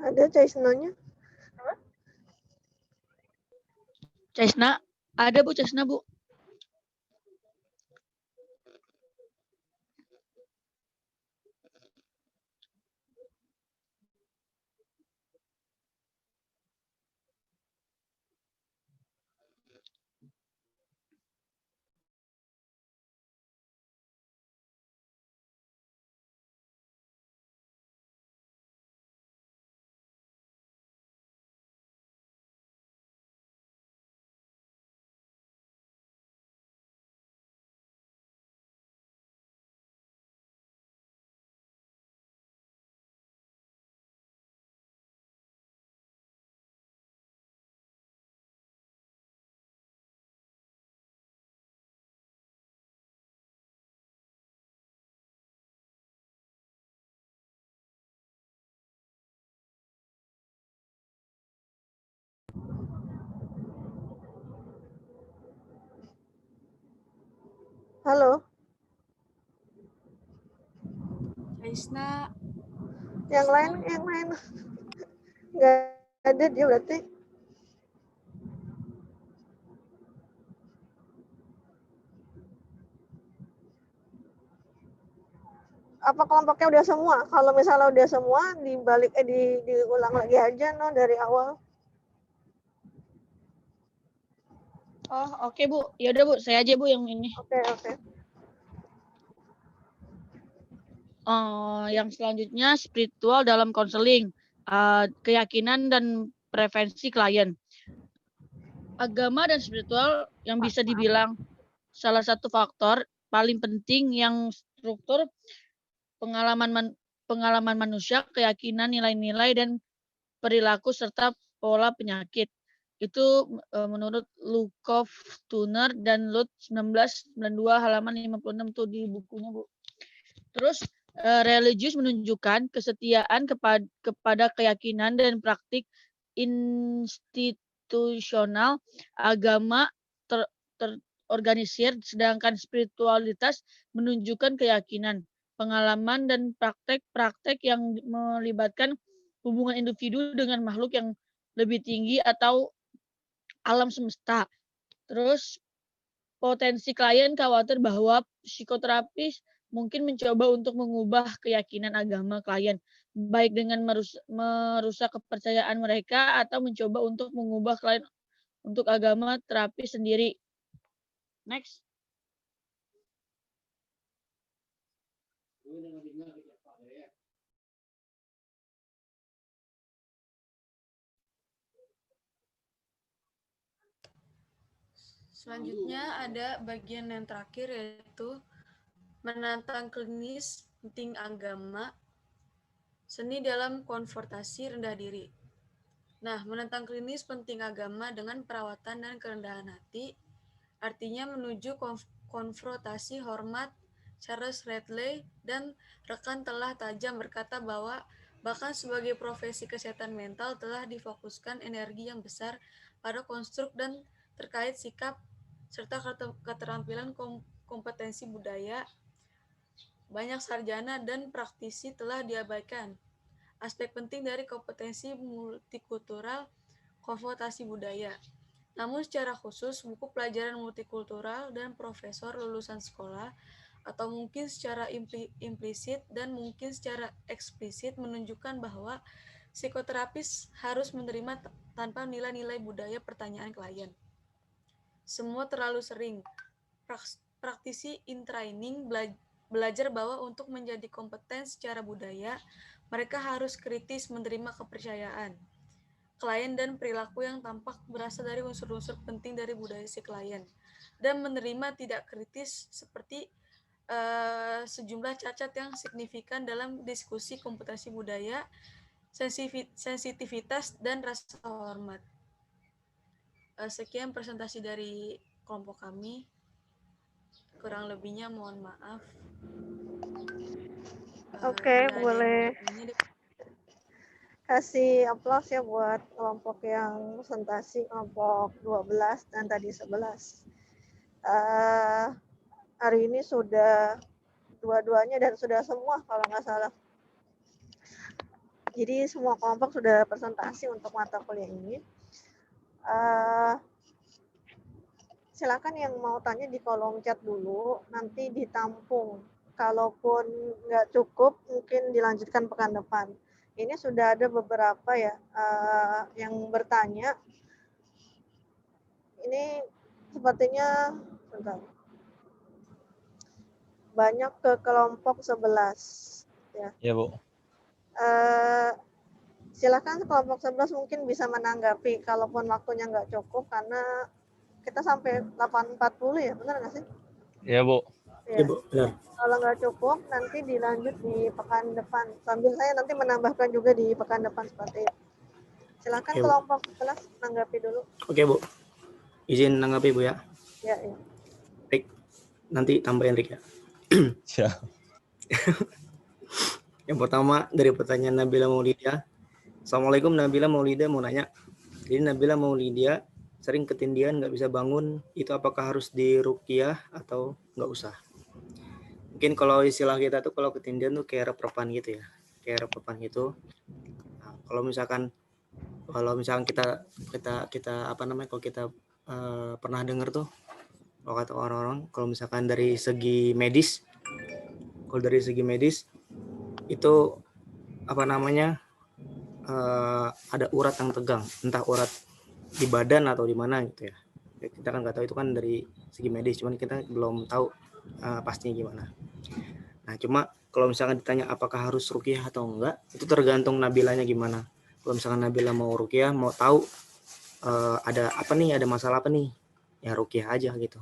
Ada Caisnanya?
Caisna, ada Bu Caisna, Bu.
Halo,
Kaisna,
yang lain nggak ada dia berarti. Apa kelompoknya udah semua? Kalau misalnya udah semua, diulang lagi aja dari awal.
Oh, oke Bu. Ya udah Bu, saya aja Bu yang ini.
Oke.
Yang selanjutnya spiritual dalam konseling, keyakinan dan preferensi klien. Agama dan spiritual yang bisa dibilang salah satu faktor paling penting yang struktur pengalaman manusia, keyakinan, nilai-nilai dan perilaku serta pola penyakit. Itu menurut Lukov, Tuner dan Lut 1992 halaman 56 tuh di bukunya Bu. Terus religius menunjukkan kesetiaan kepada keyakinan dan praktik institusional agama terorganisir, sedangkan spiritualitas menunjukkan keyakinan, pengalaman dan praktek-praktek yang melibatkan hubungan individu dengan makhluk yang lebih tinggi atau alam semesta. Terus potensi klien khawatir bahwa psikoterapis mungkin mencoba untuk mengubah keyakinan agama klien, baik dengan merusak kepercayaan mereka atau mencoba untuk mengubah klien untuk agama terapi sendiri. Next.
selanjutnya ada bagian yang terakhir yaitu menantang klinis penting agama, seni dalam konfrontasi rendah diri. Nah, menantang klinis penting agama dengan perawatan dan kerendahan hati, artinya menuju konfrontasi hormat. Charles Radley dan rekan telah tajam berkata bahwa bahkan sebagai profesi kesehatan mental telah difokuskan energi yang besar pada konstruk dan terkait sikap serta keterampilan kompetensi budaya. Banyak sarjana dan praktisi telah diabaikan aspek penting dari kompetensi multikultural konfrontasi budaya. Namun secara khusus, buku pelajaran multikultural dan profesor lulusan sekolah atau mungkin secara implisit dan mungkin secara eksplisit menunjukkan bahwa psikoterapis harus menerima tanpa nilai-nilai budaya pertanyaan klien. Semua terlalu sering. Praktisi in training belajar bahwa untuk menjadi kompeten secara budaya, mereka harus kritis menerima kepercayaan klien dan perilaku yang tampak berasal dari unsur-unsur penting dari budaya si klien, dan menerima tidak kritis seperti sejumlah cacat yang signifikan dalam diskusi kompetensi budaya, sensitivitas, dan rasa hormat. Sekian presentasi dari kelompok kami. Kurang lebihnya mohon maaf.
Oke, boleh kasih aplaus ya buat kelompok yang presentasi, kelompok 12 dan tadi 11. Hari ini sudah dua-duanya dan sudah semua kalau nggak salah. Jadi semua kelompok sudah presentasi untuk mata kuliah ini. Silakan yang mau tanya di kolom chat dulu, nanti ditampung. Kalaupun nggak cukup, mungkin dilanjutkan pekan depan. Ini sudah ada beberapa ya yang bertanya. Ini sepertinya banyak ke kelompok 11 ya.
Ya, Bu.
Silakan kelompok 11 mungkin bisa menanggapi kalaupun waktunya nggak cukup, karena kita sampai 8.40 ya, benar nggak sih?
Ya, Bu.
Ya, Bu, benar.
Kalau nggak cukup, nanti dilanjut di pekan depan. Sambil saya nanti menambahkan juga di pekan depan seperti itu. Silakan
Oke, Bu.
kelompok 11 menanggapi dulu.
Oke, Bu. Izin menanggapi, Bu ya.
Ya.
Baik. Nanti tambahin Rik ya.
Ya.
Yang pertama dari pertanyaan Nabila Maulidia. Assalamualaikum, Nabila Maulidia mau nanya. Jadi Nabila Maulidia sering ketindihan nggak bisa bangun, itu apakah harus diruqyah atau nggak usah? Mungkin kalau istilah kita tuh kalau ketindihan tuh kayak rep-repan gitu ya, kayak rep-repan gitu. Nah, kalau misalkan kita apa namanya, kalau kita pernah dengar tuh kalau kata orang-orang, kalau misalkan dari segi medis, itu apa namanya, ada urat yang tegang, entah urat di badan atau di mana gitu ya. Kita kan nggak tahu, itu kan dari segi medis, cuman kita belum tahu pastinya gimana. Nah, cuma kalau misalkan ditanya apakah harus ruqyah atau enggak, itu tergantung Nabilanya gimana. Kalau misalkan Nabila mau ruqyah, mau tahu ada apa nih, ada masalah apa nih, ya ruqyah aja gitu.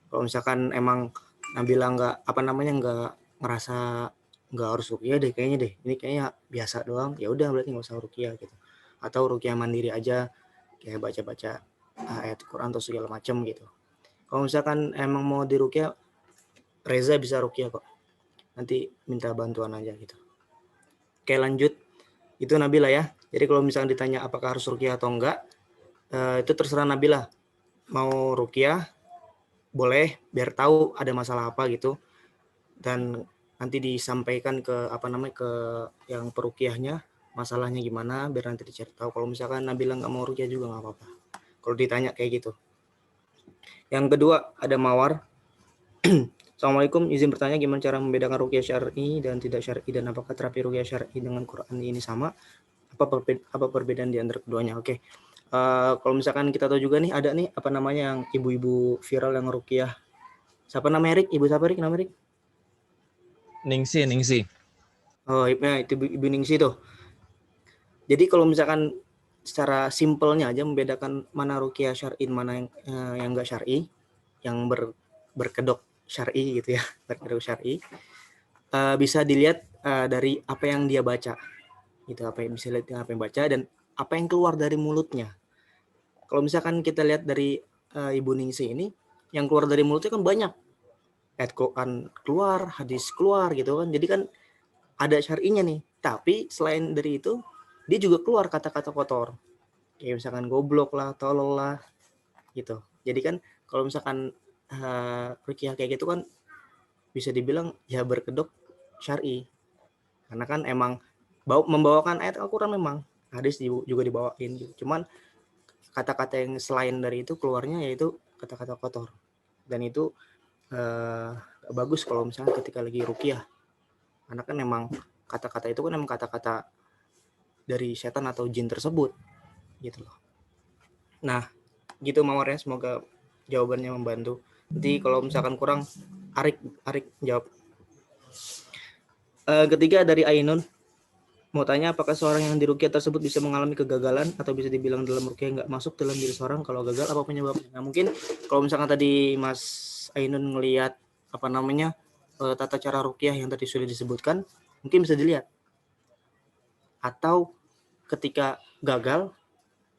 Kalau misalkan emang Nabila nggak ngerasa nggak harus ruqyah deh kayaknya deh, ini kayaknya biasa doang, ya udah berarti nggak usah ruqyah gitu. Atau ruqyah mandiri aja, kayak baca-baca ayat Quran atau segala macam gitu. Kalau misalkan emang mau diruqyah, Reza bisa ruqyah kok, nanti minta bantuan aja gitu. Oke, lanjut. Itu Nabila ya. Jadi kalau misalkan ditanya apakah harus ruqyah atau enggak, itu terserah Nabila. Mau ruqyah boleh, biar tahu ada masalah apa gitu, dan nanti disampaikan ke ke yang peruqyahnya masalahnya gimana, biar nanti dicari tahu. Kalau misalkan Nabila nggak mau ruqyah juga nggak apa-apa kalau ditanya kayak gitu. Yang kedua ada Mawar. Assalamualaikum, izin bertanya gimana cara membedakan ruqyah syar'i dan tidak syar'i, dan apakah terapi ruqyah syar'i dengan Quran ini sama? Apa perbedaan di antara keduanya? Oke. Kalau misalkan kita tahu juga nih, ada nih apa namanya yang ibu-ibu viral yang ruqyah. Siapa namanya, Rik? Ibu siapa, Rik? Nama Rik?
Ningsi.
Oh, ya, itu Ibu Ningsi tuh. Jadi kalau misalkan secara simpelnya aja membedakan mana ruqyah syar'i, mana yang enggak syar'i, yang berkedok syar'i gitu ya, berkedok syar'i, bisa dilihat dari apa yang dia baca. Gitu, bisa lihat apa yang baca dan apa yang keluar dari mulutnya. Kalau misalkan kita lihat dari Ibu Ningsi ini, yang keluar dari mulutnya kan banyak. Ayat Quran keluar, hadis keluar gitu kan. Jadi kan ada syar'inya nih. Tapi selain dari itu, dia juga keluar kata-kata kotor. Kayak misalkan goblok lah, tolol lah, gitu. Jadi kan kalau misalkan ruqyah kayak gitu kan bisa dibilang ya berkedok syar'i. Karena kan emang membawakan ayat Al-Quran, memang hadis juga dibawain gitu. Cuman kata-kata yang selain dari itu keluarnya yaitu kata-kata kotor. Dan itu bagus kalau misalnya ketika lagi ruqyah, karena kan memang kata-kata itu kan memang kata-kata dari setan atau jin tersebut gitu loh. Nah gitu Mawar ya, semoga jawabannya membantu. Nanti kalau misalkan kurang, Arik jawab. Ketiga dari Ainun, mau tanya apakah seorang yang diruqyah tersebut bisa mengalami kegagalan atau bisa dibilang dalam ruqyah nggak masuk dalam diri seorang, kalau gagal apa penyebabnya? Nah, mungkin kalau misalkan tadi Mas Ainun ngelihat tata cara ruqyah yang tadi sudah disebutkan, mungkin bisa dilihat. Atau ketika gagal,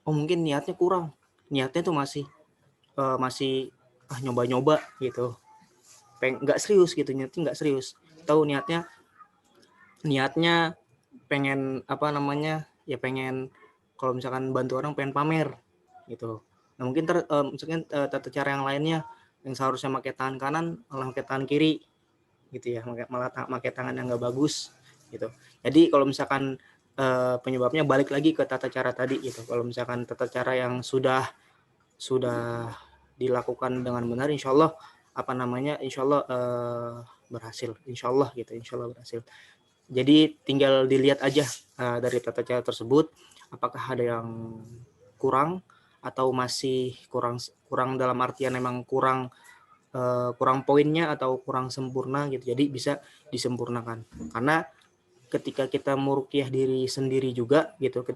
mungkin niatnya kurang, niatnya tuh masih nyoba-nyoba gitu, nggak serius gitu, niatnya nggak serius, tahu niatnya pengen pengen kalau misalkan bantu orang, pengen pamer gitu. Nah mungkin tata cara yang lainnya yang seharusnya pakai tangan kanan malah pakai tangan kiri gitu ya, malah pakai tangan yang nggak bagus gitu. Jadi kalau misalkan penyebabnya balik lagi ke tata cara tadi gitu. Kalau misalkan tata cara yang sudah dilakukan dengan benar, insya Allah berhasil, insya Allah berhasil. Jadi tinggal dilihat aja dari tata cara tersebut, apakah ada yang kurang atau masih kurang dalam artian memang kurang poinnya atau kurang sempurna gitu. Jadi bisa disempurnakan. Karena ketika kita meruqyah diri sendiri juga gitu,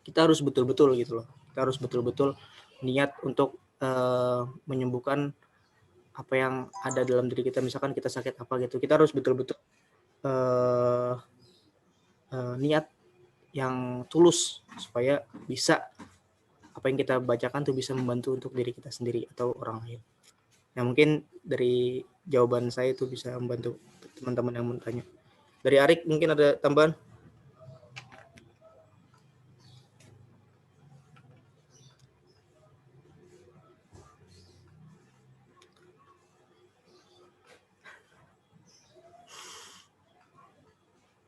kita harus betul-betul gitu loh. Kita harus betul-betul niat untuk menyembuhkan apa yang ada dalam diri kita. Misalkan kita sakit apa gitu, kita harus betul-betul niat yang tulus supaya bisa apa yang kita bacakan tuh bisa membantu untuk diri kita sendiri atau orang lain. Nah mungkin dari jawaban saya itu bisa membantu teman-teman yang mau tanya. Dari Arik mungkin ada tambahan?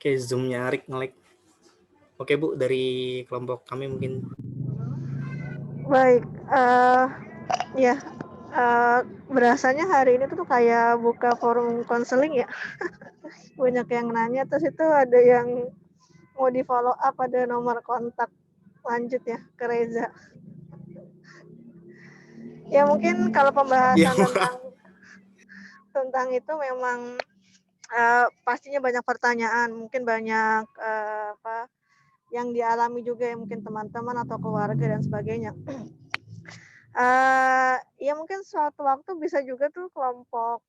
Oke, Zoom-nya Arik nge-lag. Oke Bu, dari kelompok kami mungkin.
Baik, ya, berasanya hari ini tuh kayak buka forum konseling ya. Banyak yang nanya, terus itu ada yang mau di follow up, ada nomor kontak lanjut ya ke Reza. Ya mungkin kalau pembahasan tentang itu memang pastinya banyak pertanyaan, mungkin banyak yang dialami juga ya, mungkin teman-teman atau keluarga dan sebagainya. Ya mungkin suatu waktu bisa juga tuh kelompok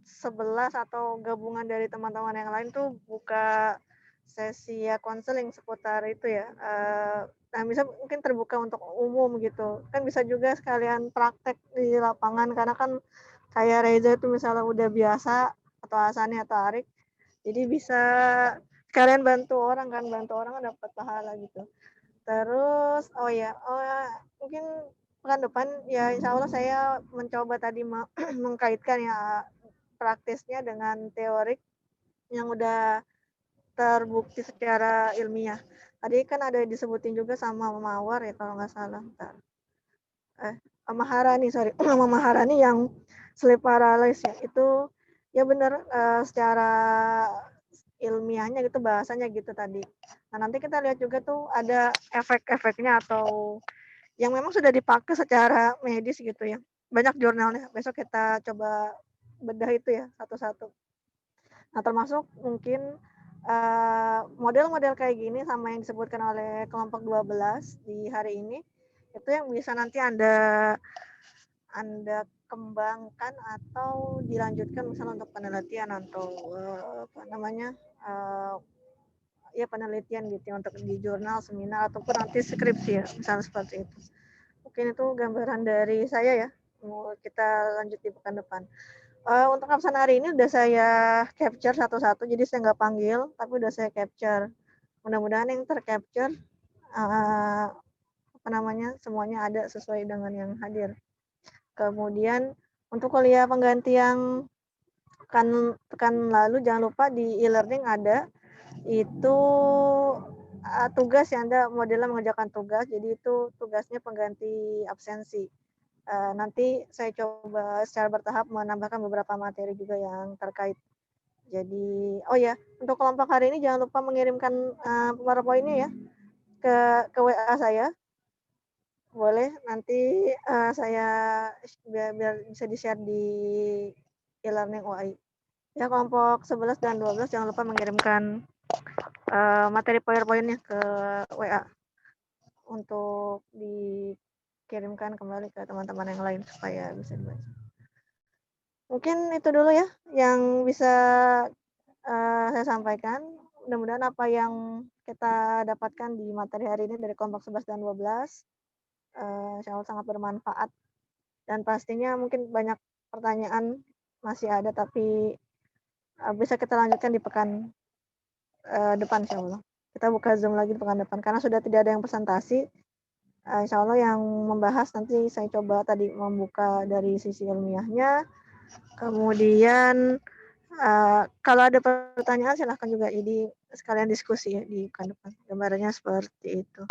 11 atau gabungan dari teman-teman yang lain tuh buka sesi ya konseling seputar itu ya. Nah bisa mungkin terbuka untuk umum gitu. Kan bisa juga sekalian praktek di lapangan, karena kan kayak Reza itu misalnya udah biasa, atau Asani atau Arik, jadi bisa sekalian bantu orang kan dapat pahala gitu. Terus mungkin pekan depan ya insya Allah saya mencoba tadi mengkaitkan ya praktisnya dengan teorik yang udah terbukti secara ilmiah. Tadi kan ada disebutin juga sama Mawar ya kalau nggak salah. Maharani Maharani yang sleep paralysis ya, itu ya benar secara ilmiahnya gitu, bahasanya gitu tadi. Nah nanti kita lihat juga tuh ada efek-efeknya atau yang memang sudah dipakai secara medis gitu ya. Banyak jurnalnya, besok kita coba bedah itu ya satu-satu. Nah termasuk mungkin model-model kayak gini sama yang disebutkan oleh kelompok 12 di hari ini, itu yang bisa nanti Anda kembangkan atau dilanjutkan misalnya untuk penelitian atau ya penelitian gitu ya, untuk di jurnal, seminar, ataupun nanti skripsi ya, misalnya seperti itu. Mungkin itu gambaran dari saya ya. Mau kita lanjut di pekan depan. Untuk absen hari ini udah saya capture satu-satu, jadi saya nggak panggil, tapi udah saya capture. Mudah-mudahan yang tercapture semuanya ada sesuai dengan yang hadir. Kemudian untuk kuliah pengganti yang pekan lalu, jangan lupa di e-learning ada itu tugas yang Anda modelnya mengerjakan tugas, jadi itu tugasnya pengganti absensi. Nanti saya coba secara bertahap menambahkan beberapa materi juga yang terkait. Jadi, untuk kelompok hari ini jangan lupa mengirimkan PowerPoint-nya ya ke WA saya. Boleh, nanti saya biar bisa di-share di e-learning UI. Ya, kelompok 11 dan 12 jangan lupa mengirimkan materi PowerPoint-nya ke WA untuk dikirimkan kembali ke teman-teman yang lain supaya bisa dibaca. Mungkin itu dulu ya yang bisa saya sampaikan. Mudah-mudahan apa yang kita dapatkan di materi hari ini dari kelompok 11 dan 12 insya Allah sangat bermanfaat, dan pastinya mungkin banyak pertanyaan masih ada, tapi bisa kita lanjutkan di pekan depan insya Allah. Kita buka Zoom lagi di pekan depan karena sudah tidak ada yang presentasi. Insya Allah yang membahas nanti saya coba tadi membuka dari sisi ilmiahnya. Kemudian kalau ada pertanyaan silahkan juga, jadi sekalian diskusi ya di pekan depan. Gambarannya seperti itu.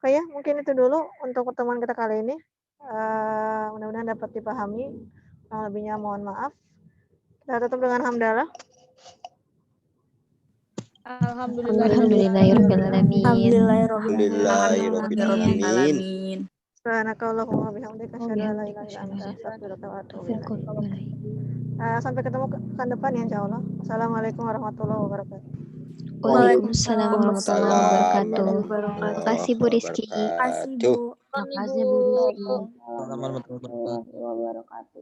Oke ya, mungkin itu dulu untuk pertemuan kita kali ini. Mudah-mudahan dapat dipahami. Kurang lebihnya mohon maaf. Kita tutup dengan hamdalah.
Alhamdulillahirobbilalamin.
Subhanakallahumma wa bihamdika asyhadu an la ilaha illa anta astaghfiruka wa atubu ilaik. Sampai ketemu pekan depan ya insyaallah. Assalamualaikum warahmatullahi wabarakatuh.
Waalaikumsalam warahmatullahi wabarakatuh.
Terima
kasih Bu Rizky.
wabarakatuh.
Makasih Bu Rizky.
Assalamualaikum warahmatullahi wabarakatuh.
Wabarakatuh.